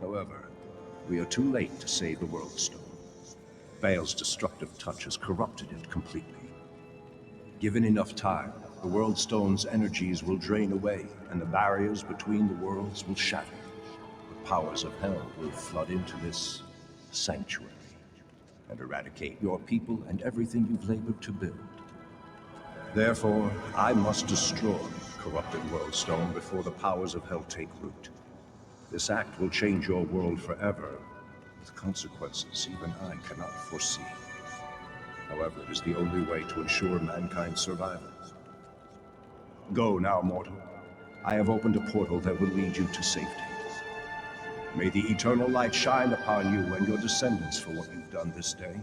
However, we are too late to save the World Stone. Baal's destructive touch has corrupted it completely. Given enough time, the World Stone's energies will drain away, and the barriers between the worlds will shatter. The powers of hell will flood into this sanctuary and eradicate your people and everything you've labored to build. Therefore, I must destroy the corrupted World Stone before the powers of hell take root. This act will change your world forever, with consequences even I cannot foresee. However, it is the only way to ensure mankind's survival. Go now, mortal. I have opened a portal that will lead you to safety. May the eternal light shine upon you and your descendants for what you've done this day.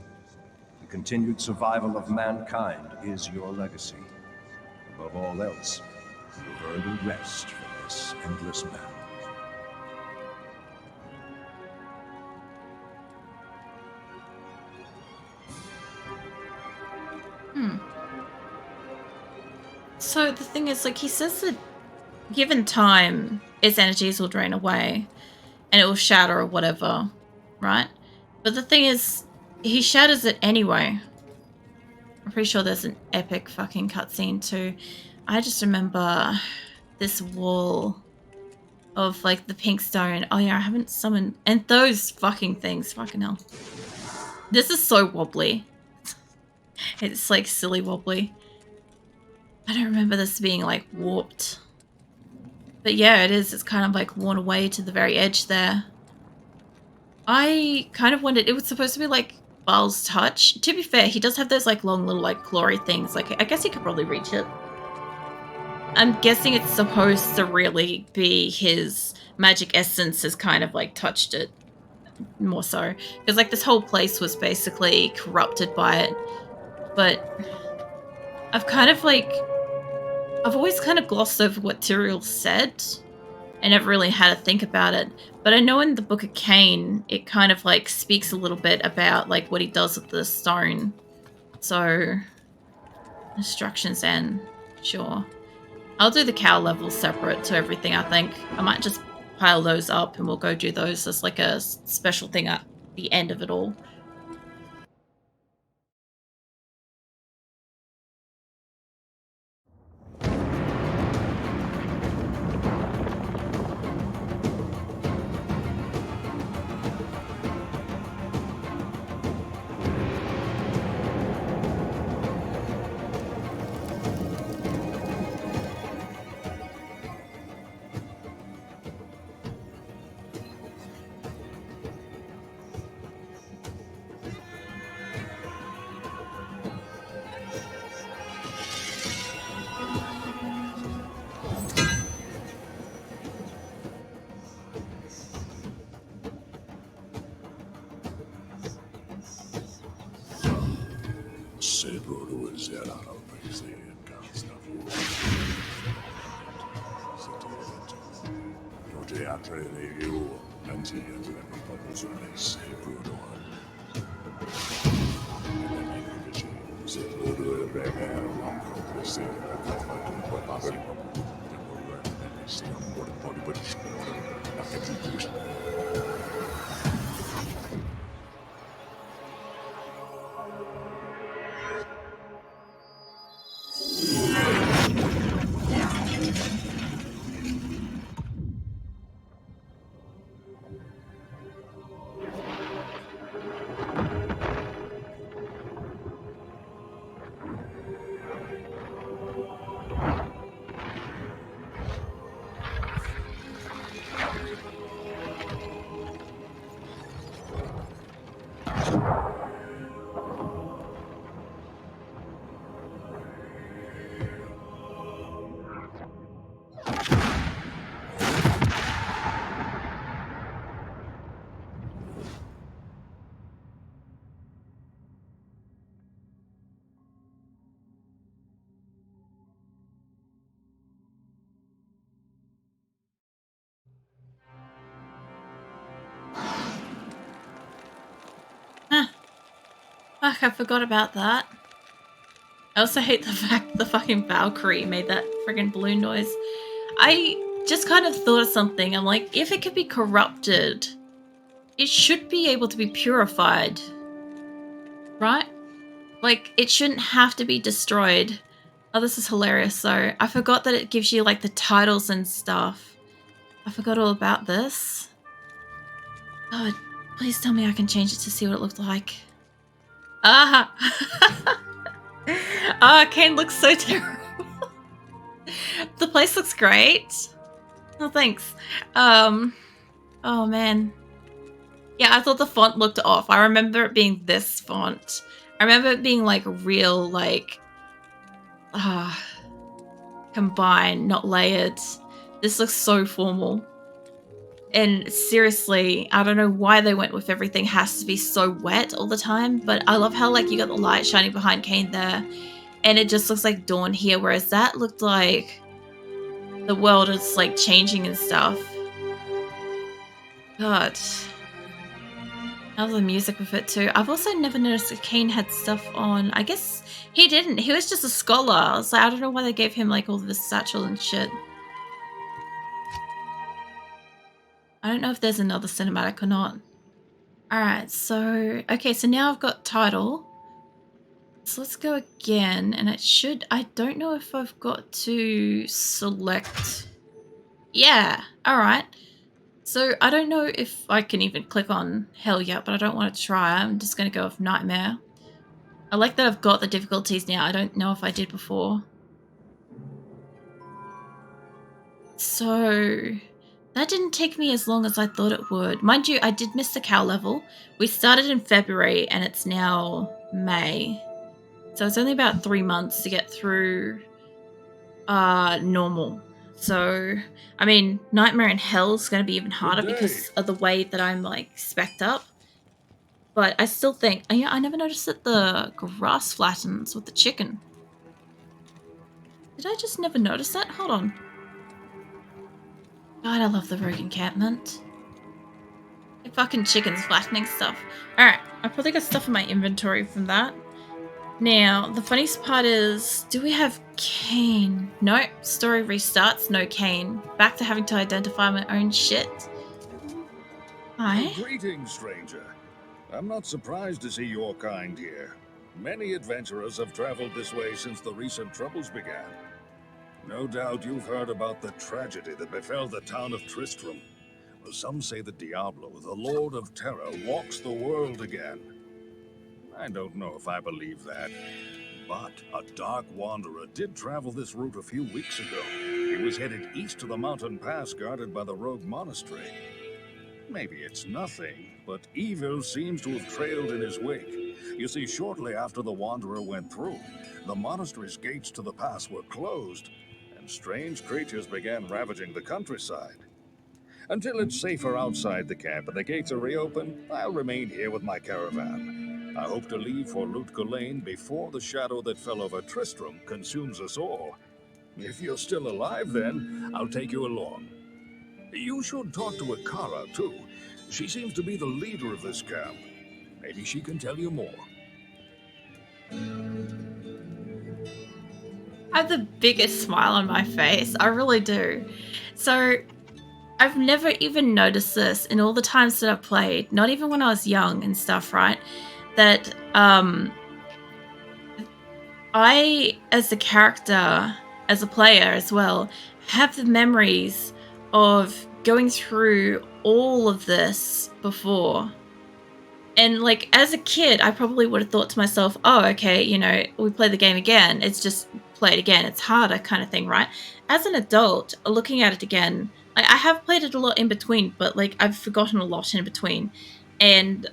The continued survival of mankind is your legacy. Above all else, you have earned a rest from this endless battle. So the thing is, like, he says that given time, its energies will drain away and it will shatter or whatever, right? But the thing is, he shatters it anyway. I'm pretty sure there's an epic fucking cutscene too. I just remember this wall of, like, the pink stone. Oh yeah, I haven't summoned... And those fucking things, fucking hell. This is so wobbly. It's, like, silly wobbly. I don't remember this being, like, warped. But yeah, it is. It's kind of, like, worn away to the very edge there. I kind of wondered... It was supposed to be, like, Baal's touch. To be fair, he does have those, like, long little, like, clawy things. Like, I guess he could probably reach it. I'm guessing it's supposed to really be his magic essence has kind of, like, touched it more so. Because, like, this whole place was basically corrupted by it. But I've kind of, like... I've always kind of glossed over what Tyrael said. I never really had to think about it. But I know in the Book of Cain, it kind of, like, speaks a little bit about, like, what he does with the stone. So, instructions and sure. I'll do the cow levels separate to everything, I think. I might just pile those up and we'll go do those as, like, a special thing at the end of it all. Fuck, I forgot about that. I also hate the fact the fucking Valkyrie made that friggin' balloon noise. I just kind of thought of something. I'm like, if it could be corrupted, it should be able to be purified, right? Like, it shouldn't have to be destroyed. Oh, this is hilarious, though. I forgot that it gives you, like, the titles and stuff. I forgot all about this. God, please tell me I can change it to see what it looks like. Ah! Ah, Kane looks so terrible. The place looks great. Oh, thanks. Oh, man. Yeah, I thought the font looked off. I remember it being this font. I remember it being, like, real, like... combined, not layered. This looks so formal. And seriously, I don't know why they went with everything has to be so wet all the time, but I love how, like, you got the light shining behind Kane there, and it just looks like dawn here, whereas that looked like the world is, like, changing and stuff. God. I love the music with it too. I've also never noticed that Kane had stuff on. I guess he didn't. He was just a scholar. I was like, I don't know why they gave him, like, all this satchel and shit. I don't know if there's another cinematic or not. Alright, so... Okay, so now I've got title. So let's go again, and it should... I don't know if I've got to select... Yeah, alright. So I don't know if I can even click on Hell yet, but I don't want to try. I'm just going to go with Nightmare. I like that I've got the difficulties now. I don't know if I did before. So... That didn't take me as long as I thought it would. Mind you, I did miss the cow level. We started in February and it's now May. So it's only about 3 months to get through normal. So, I mean, Nightmare in Hell is going to be even harder because of the way that I'm, like, spec'd up. But I still think... Yeah, I never noticed that the grass flattens with the chicken. Did I just never notice that? Hold on. God, I love the rogue encampment. The fucking chicken's flattening stuff. Alright, I probably got stuff in my inventory from that. Now, the funniest part is, do we have Kane? No, story restarts, no Kane. Back to having to identify my own shit. Hi. Well, greetings, stranger. I'm not surprised to see your kind here. Many adventurers have traveled this way since the recent troubles began. No doubt you've heard about the tragedy that befell the town of Tristram. Well, some say that Diablo, the Lord of Terror, walks the world again. I don't know if I believe that, but a dark wanderer did travel this route a few weeks ago. He was headed east to the mountain pass guarded by the rogue monastery. Maybe it's nothing, but evil seems to have trailed in his wake. You see, shortly after the wanderer went through, the monastery's gates to the pass were closed, and strange creatures began ravaging the countryside. Until it's safer outside the camp and the gates are reopened, I'll remain here with my caravan. I hope to leave for Lutko Lane before the shadow that fell over Tristram consumes us all. If you're still alive then, I'll take you along. You should talk to Akara, too. She seems to be the leader of this camp. Maybe she can tell you more. I have the biggest smile on my face. I really do. So, I've never even noticed this in all the times that I've played, not even when I was young and stuff, right? That, I, as a character, as a player as well, have the memories of going through all of this before. And, like, as a kid, I probably would have thought to myself, oh, okay, you know, we play the game again. It's just play it again. It's harder kind of thing, right? As an adult, looking at it again, like, I have played it a lot in between, but, like, I've forgotten a lot in between. And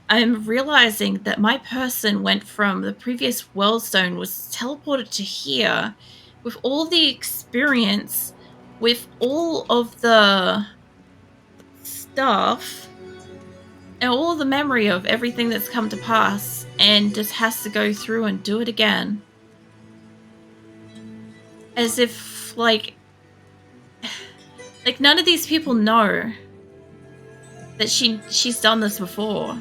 I'm realizing that my person went from the previous Worldstone was teleported to here with all the experience, with all of the stuff, and all the memory of everything that's come to pass, and just has to go through and do it again. As if, like none of these people know that she's done this before.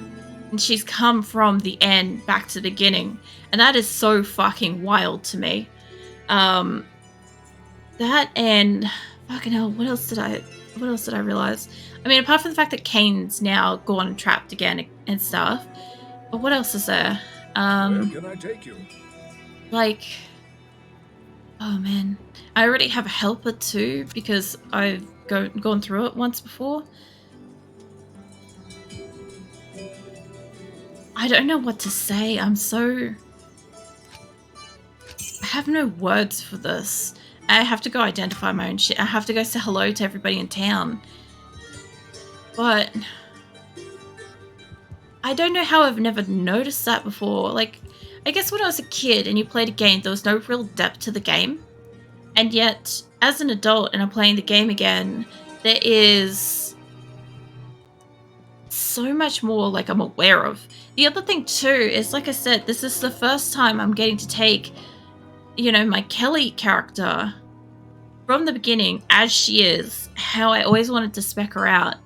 And she's come from the end back to the beginning. And that is so fucking wild to me. That and... Fucking hell, what else did I... what else did I realize? I mean, apart from the fact that Kane's now gone and trapped again and stuff, but what else is there? Where can I take you? Like, oh man, I already have a helper too because I've gone through it once before. I don't know what to say. I have no words for this. I have to go identify my own shit. I have to go say hello to everybody in town. But I don't know how I've never noticed that before. Like, I guess when I was a kid and you played a game, there was no real depth to the game. And yet, as an adult and I'm playing the game again, there is so much more like I'm aware of. The other thing too is, like I said, this is the first time I'm getting to take, my Kelly character from the beginning as she is, how I always wanted to spec her out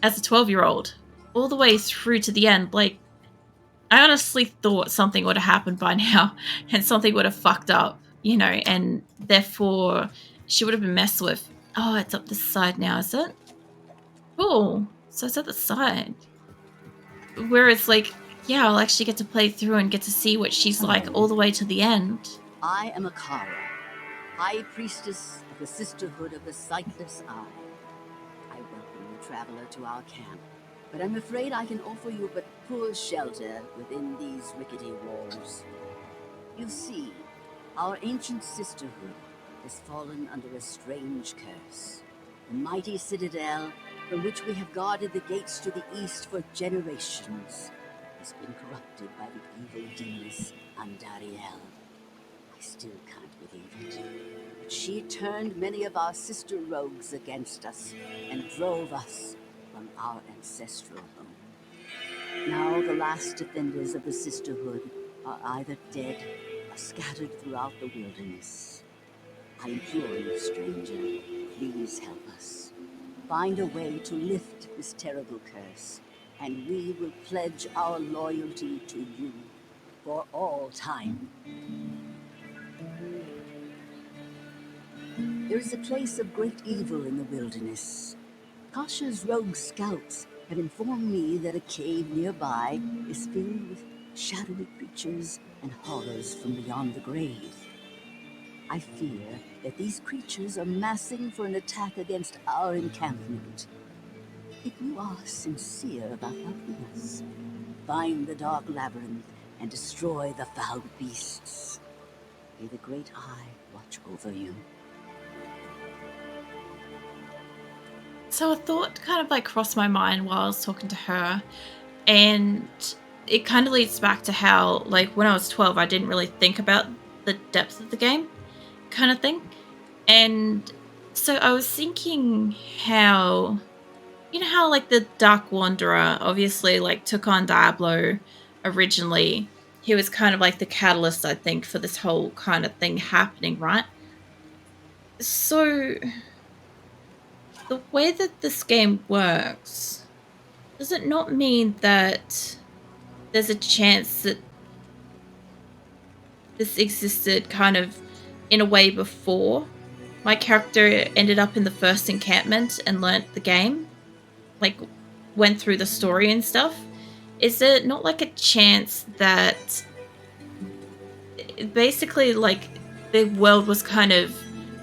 as a 12-year-old, all the way through to the end. Like, I honestly thought something would have happened by now and something would have fucked up, and therefore she would have been messed with. Oh, it's up this side now, is it? Cool. So it's at the side. Whereas, like, yeah, I'll actually get to play through and get to see what she's like all the way to the end. I am Akara, High Priestess of the Sisterhood of the Sightless Eye. I welcome you, traveler, to our camp, but I'm afraid I can offer you but poor shelter within these rickety walls. You see, our ancient sisterhood has fallen under a strange curse. The mighty citadel, from which we have guarded the gates to the east for generations, has been corrupted by the evil demoness Andariel. I still can't believe it, but she turned many of our sister rogues against us and drove us from our ancestral home. Now the last defenders of the sisterhood are either dead or scattered throughout the wilderness. I implore you, stranger, please help us. Find a way to lift this terrible curse, and we will pledge our loyalty to you for all time. There is a place of great evil in the wilderness. Kasha's rogue scouts have informed me that a cave nearby is filled with shadowy creatures and horrors from beyond the grave. I fear that these creatures are massing for an attack against our encampment. If you are sincere about helping us, find the dark labyrinth and destroy the foul beasts. May the Great Eye watch over you. So a thought kind of like crossed my mind while I was talking to her, and it kind of leads back to how, like, when I was 12, I didn't really think about the depth of the game kind of thing. And so I was thinking how, how like the Dark Wanderer obviously like took on Diablo originally. He was kind of like the catalyst, I think, for this whole kind of thing happening, right? So the way that this game works, does it not mean that there's a chance that this existed kind of in a way before my character ended up in the first encampment and learnt the game? Like, went through the story and stuff? Is there not like a chance that basically like the world was kind of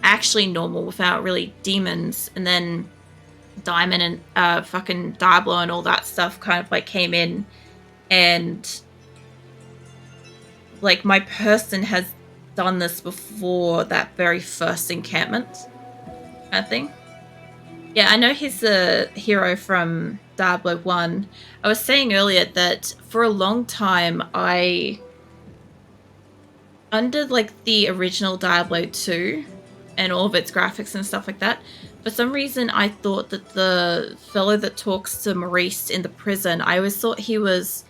actually normal without really demons, and then Diamond and fucking Diablo and all that stuff kind of like came in, and like my person has done this before that very first encampment kind of thing? Yeah, I know he's a hero from Diablo 1. I was saying earlier that for a long time under like the original Diablo 2 and all of its graphics and stuff like that, for some reason I thought that the fellow that talks to Maurice in the prison, I always thought he was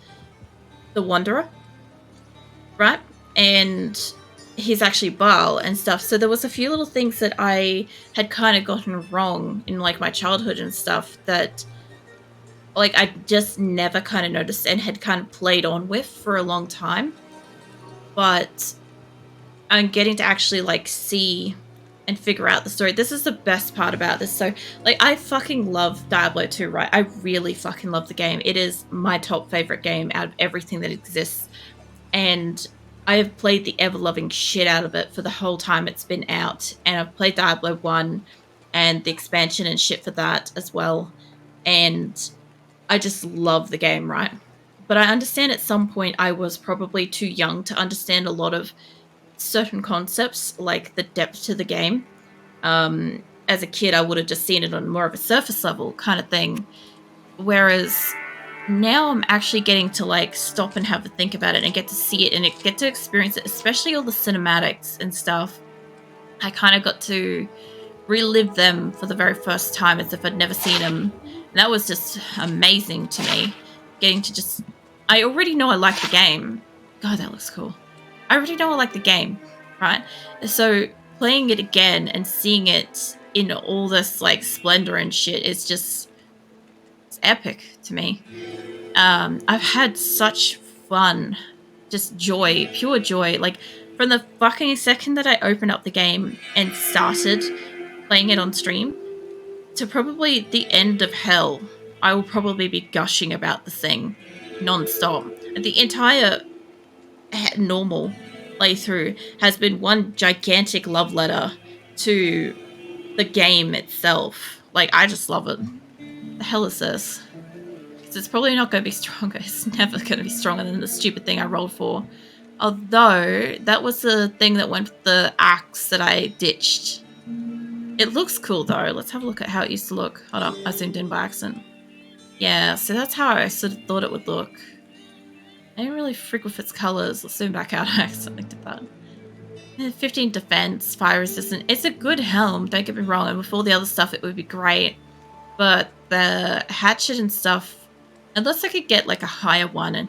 the Wanderer, right? And he's actually Baal and stuff. So there was a few little things that I had kind of gotten wrong in like my childhood and stuff that like I just never kind of noticed and had kind of played on with for a long time. But I'm getting to actually like see and figure out the story. This is the best part about this. So, like, I fucking love Diablo 2, right? I really fucking love the game. It is my top favorite game out of everything that exists. And I have played the ever-loving shit out of it for the whole time it's been out. And I've played Diablo 1 and the expansion and shit for that as well. And I just love the game, right? But I understand at some point I was probably too young to understand a lot of certain concepts, like the depth to the game. As a kid, I would have just seen it on more of a surface level kind of thing. Whereas now I'm actually getting to like stop and have a think about it and get to see it and get to experience it, especially all the cinematics and stuff. I kind of got to relive them for the very first time as if I'd never seen them. And that was just amazing to me. Getting to just... I already know I like the game. God, that looks cool. I already know I like the game, right? So playing it again and seeing it in all this like splendor and shit is just... it's epic to me. I've had such fun, just joy, pure joy. Like from the fucking second that I opened up the game and started playing it on stream to probably the end of hell, I will probably be gushing about the thing non-stop. The entire normal playthrough has been one gigantic love letter to the game itself. Like, I just love it. The hell is this? So it's probably not going to be stronger. It's never going to be stronger than the stupid thing I rolled for. Although, that was the thing that went with the axe that I ditched. It looks cool, though. Let's have a look at how it used to look. Hold on, I zoomed in by accident. Yeah, so that's how I sort of thought it would look. I didn't really freak with its colours. Let's zoom back out. I accidentally did that. 15 defense, fire resistant. It's a good helm, don't get me wrong. And with all the other stuff, it would be great. But the hatchet and stuff, unless I could get like a higher one, and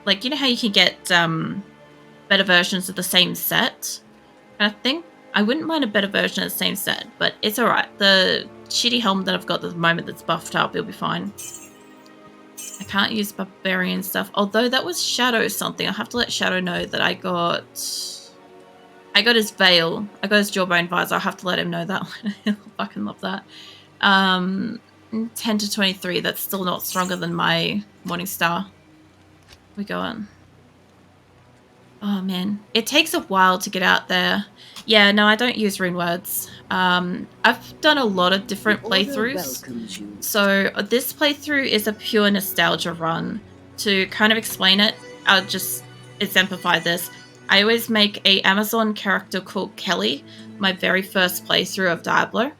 like, you know how you can get better versions of the same set kind of thing? I wouldn't mind a better version of the same set, but it's alright. The shitty helm that I've got at the moment that's buffed up, it'll be fine. I can't use barbarian stuff, although that was Shadow something. I'll have to let Shadow know that I got his veil. I got his jawbone visor. I'll have to let him know that one. He'll fucking love that. 10 to 23. That's still not stronger than my Morningstar. We go on. Oh man, it takes a while to get out there. Yeah, no, I don't use rune words. I've done a lot of different playthroughs. So this playthrough is a pure nostalgia run. To kind of explain it, I'll just exemplify this. I always make a Amazon character called Kelly, my very first playthrough of Diablo.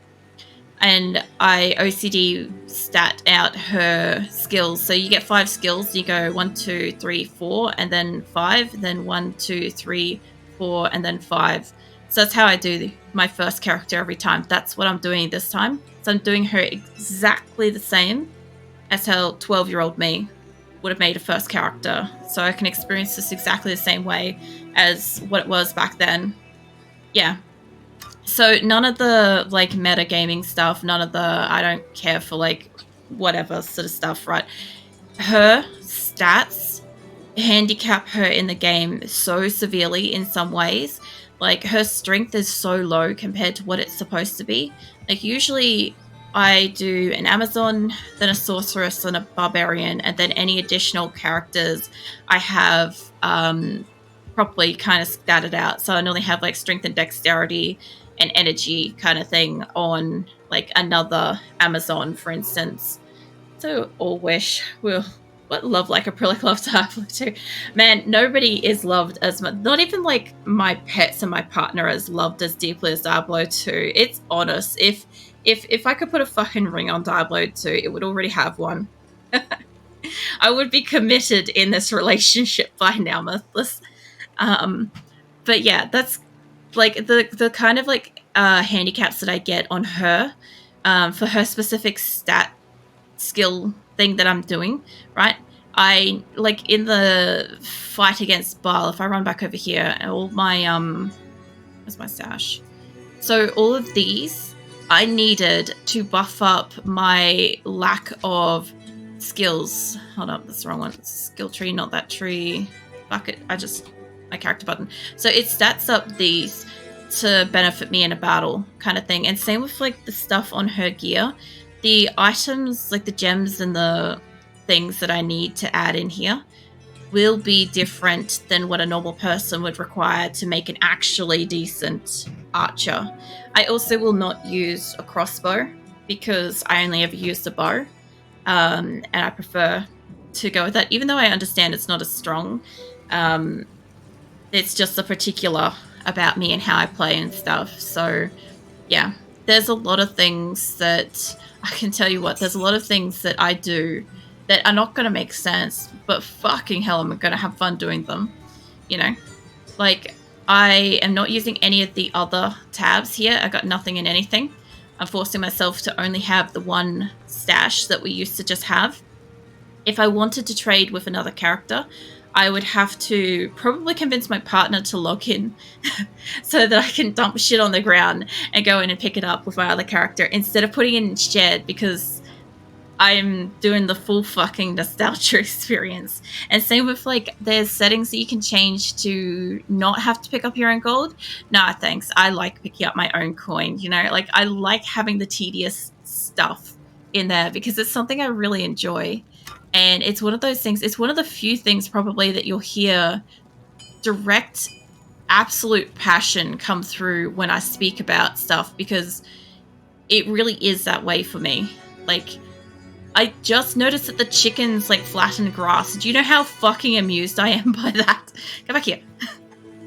And I OCD stat out her skills. So you get 5 skills. You go 1, 2, 3, 4, and then 5. Then 1, 2, 3, 4, and then 5. So that's how I do my first character every time. That's what I'm doing this time. So I'm doing her exactly the same as how 12-year-old me would have made a first character. So I can experience this exactly the same way as what it was back then. Yeah. So none of the like metagaming stuff, none of the I don't care for like whatever sort of stuff, right? Her stats handicap her in the game so severely in some ways. Like her strength is so low compared to what it's supposed to be. Like usually I do an Amazon, then a sorceress, and a barbarian, and then any additional characters I have properly kind of statted out. So I normally have like strength and dexterity and energy kind of thing on like another Amazon, for instance. So all wish will what love like acrylic love Diablo 2. Man, nobody is loved as much. Not even like my pets and my partner as loved as deeply as Diablo 2. It's honest. If I could put a fucking ring on Diablo 2, it would already have one. I would be committed in this relationship by now, Mirthless. But yeah, that's like the kind of like handicaps that I get on her for her specific stat skill thing that I'm doing, right? I like in the fight against Baal, if I run back over here, all my where's my stash? So all of these I needed to buff up my lack of skills. Hold up, that's the wrong one. It's skill tree, not that tree. Fuck it, my character button. So it stats up these to benefit me in a battle kind of thing. And same with like the stuff on her gear. The items, like the gems and the things that I need to add in here will be different than what a normal person would require to make an actually decent archer. I also will not use a crossbow because I only ever use the bow. And I prefer to go with that, even though I understand it's not as strong. It's just the particular about me and how I play and stuff. So, yeah, there's a lot of things that I can tell you what, there's a lot of things that I do that are not going to make sense, but fucking hell, I'm going to have fun doing them. You know, like I am not using any of the other tabs here. I got nothing in anything. I'm forcing myself to only have the one stash that we used to just have. If I wanted to trade with another character, I would have to probably convince my partner to log in so that I can dump shit on the ground and go in and pick it up with my other character instead of putting it in shared, because I'm doing the full fucking nostalgia experience. And same with like, there's settings that you can change to not have to pick up your own gold. Nah, thanks. I like picking up my own coin, you know? Like, I like having the tedious stuff in there because it's something I really enjoy. And it's one of those things, it's one of the few things probably that you'll hear direct, absolute passion come through when I speak about stuff, because it really is that way for me. Like, I just noticed that the chickens like flatten grass. Do you know how fucking amused I am by that? Come back here.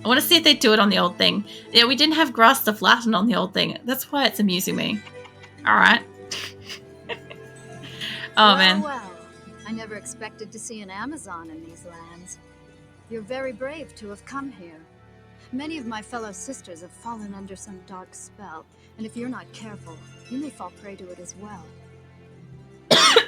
I want to see if they do it on the old thing. Yeah, we didn't have grass to flatten on the old thing. That's why it's amusing me. All right. Oh, man. Well, I never expected to see an Amazon in these lands. You're very brave to have come here. Many of my fellow sisters have fallen under some dark spell, and if you're not careful, you may fall prey to it as well. Sorry.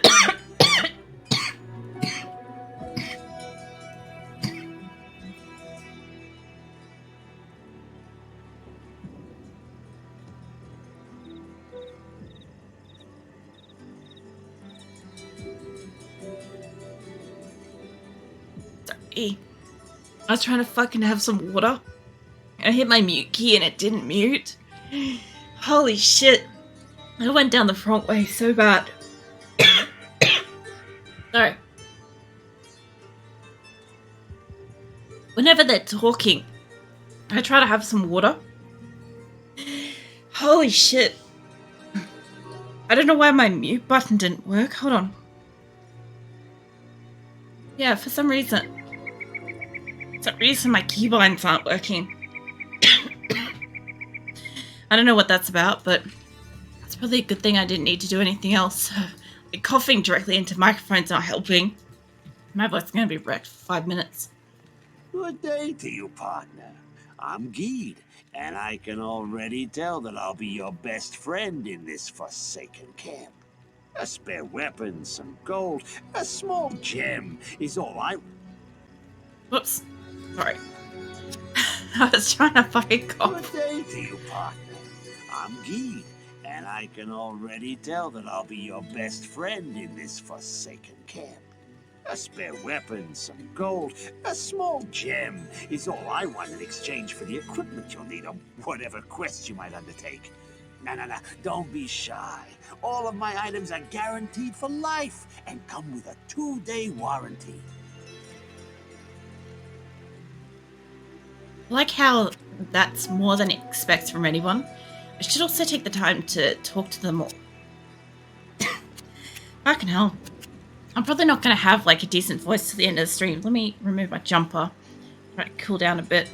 I was trying to fucking have some water. I hit my mute key and it didn't mute. Holy shit. I went down the wrong way so bad. Sorry. Whenever they're talking, I try to have some water. Holy shit. I don't know why my mute button didn't work. Hold on. Yeah, for some reason my keybinds aren't working. I don't know what that's about, but it's probably a good thing I didn't need to do anything else. Like, coughing directly into microphones not helping. My voice is going to be wrecked for 5 minutes. Good day to you, partner. I'm Geed, and I can already tell that I'll be your best friend in this forsaken camp. A spare weapon, some gold, a small gem is all I... Whoops. Sorry. I was trying to fucking cough. Good day to you, partner. I'm Geed, and I can already tell that I'll be your best friend in this forsaken camp. A spare weapon, some gold, a small gem is all I want in exchange for the equipment you'll need on whatever quest you might undertake. No, don't be shy. All of my items are guaranteed for life and come with a 2-day warranty. I like how that's more than it expects from anyone. I should also take the time to talk to them all. Fucking hell. I'm probably not going to have like a decent voice to the end of the stream. Let me remove my jumper. Try to cool down a bit.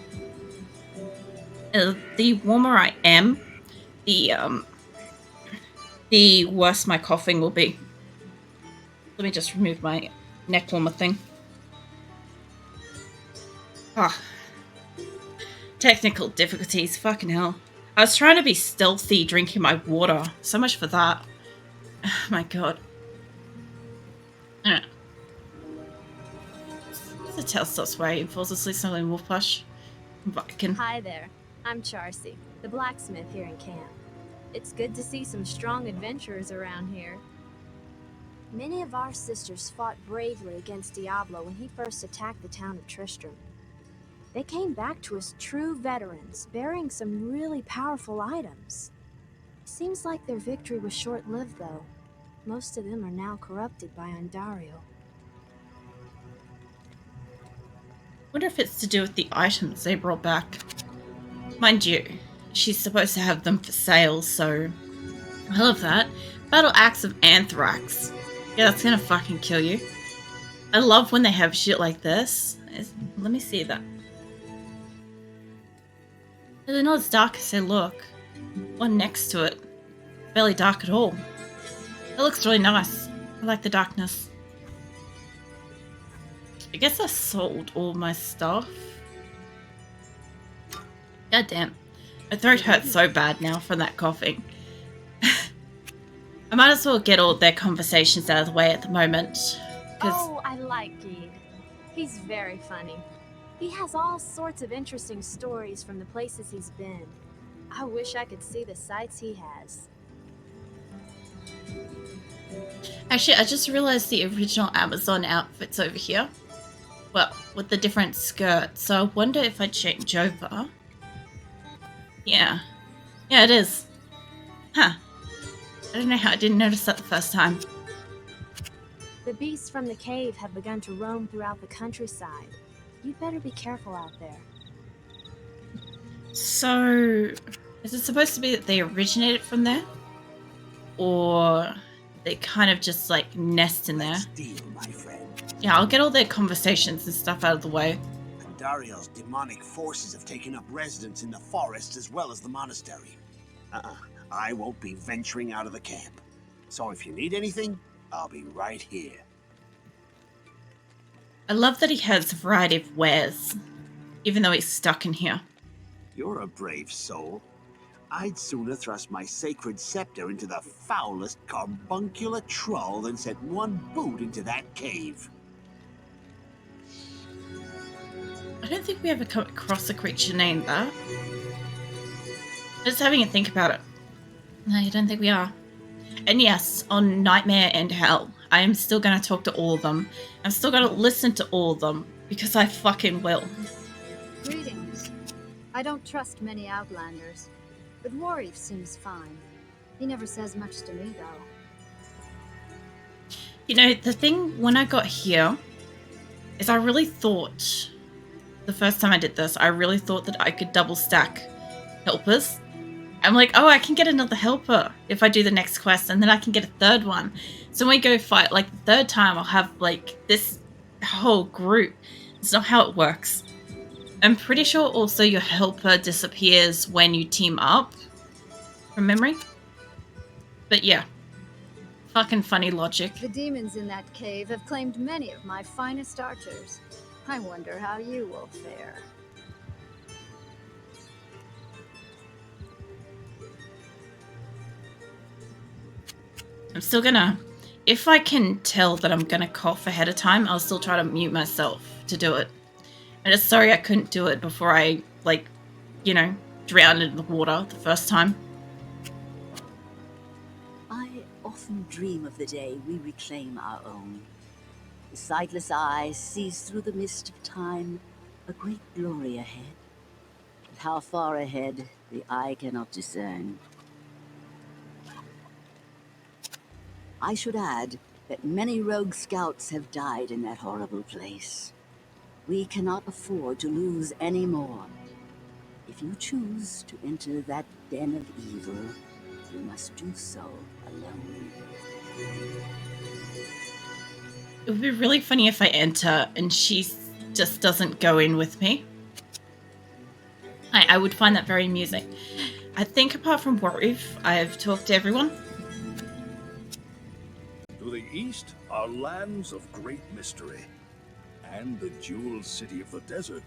The warmer I am, the worse my coughing will be. Let me just remove my neck warmer thing. Ah. Technical difficulties, fucking hell. I was trying to be stealthy drinking my water. So much for that. Oh my god. The tail stops waiting, falls asleep suddenly in wolf plush. Hi there. I'm Charcy, the blacksmith here in camp. It's good to see some strong adventurers around here. Many of our sisters fought bravely against Diablo when he first attacked the town of Tristram. They came back to us true veterans, bearing some really powerful items. Seems like their victory was short-lived, though. Most of them are now corrupted by Ondario. Wonder if it's to do with the items they brought back. Mind you, she's supposed to have them for sale, so I love that. Battle Axe of Anthrax. Yeah, that's gonna fucking kill you. I love when they have shit like this. Let me see that. They're not as dark as they look. One next to it. Barely dark at all. It looks really nice. I like the darkness. I guess I sold all my stuff. God damn. My throat hurts so bad now from that coughing. I might as well get all their conversations out of the way at the moment. Oh, I like Geed. He's very funny. He has all sorts of interesting stories from the places he's been. I wish I could see the sights he has. Actually, I just realized the original Amazon outfit's over here. Well, with the different skirts. So I wonder if I change over. Yeah. Yeah, it is. Huh. I don't know how I didn't notice that the first time. The beasts from the cave have begun to roam throughout the countryside. You'd better be careful out there. So, is it supposed to be that they originated from there? Or they kind of just like nest in there? Let's deal, my friend. Yeah, I'll get all their conversations and stuff out of the way. Dario's demonic forces have taken up residence in the forest as well as the monastery. I won't be venturing out of the camp. So if you need anything, I'll be right here. I love that he has a variety of wares, even though he's stuck in here. You're a brave soul. I'd sooner thrust my sacred scepter into the foulest carbuncular troll than set one boot into that cave. I don't think we ever come across a creature named that. Just having a think about it. No, you don't think we are. And yes, on Nightmare and Hell, I am still going to talk to all of them. I'm still going to listen to all of them, because I fucking will. Greetings. I don't trust many Outlanders, but Warreef seems fine. He never says much to me, though. You know, the thing when I got here is I really thought, the first time I did this, I really thought that I could double stack helpers. I'm like, oh, I can get another helper if I do the next quest, and then I can get a third one. So when we go fight, like, the third time, I'll have, like, this whole group. It's not how it works. I'm pretty sure also your helper disappears when you team up, from memory. But yeah, fucking funny logic. The demons in that cave have claimed many of my finest archers. I wonder how you will fare. I'm still gonna, if I can tell that I'm gonna cough ahead of time, I'll still try to mute myself to do it. I'm just sorry I couldn't do it before I, like, you know, drowned in the water the first time. I often dream of the day we reclaim our own. The sightless eye sees through the mist of time a great glory ahead. But how far ahead, the eye cannot discern. I should add that many rogue scouts have died in that horrible place. We cannot afford to lose any more. If you choose to enter that den of evil, you must do so alone. It would be really funny if I enter and she just doesn't go in with me. I would find that very amusing. I think apart from Warreef, I've talked to everyone. To the east are lands of great mystery, and the jeweled city of the desert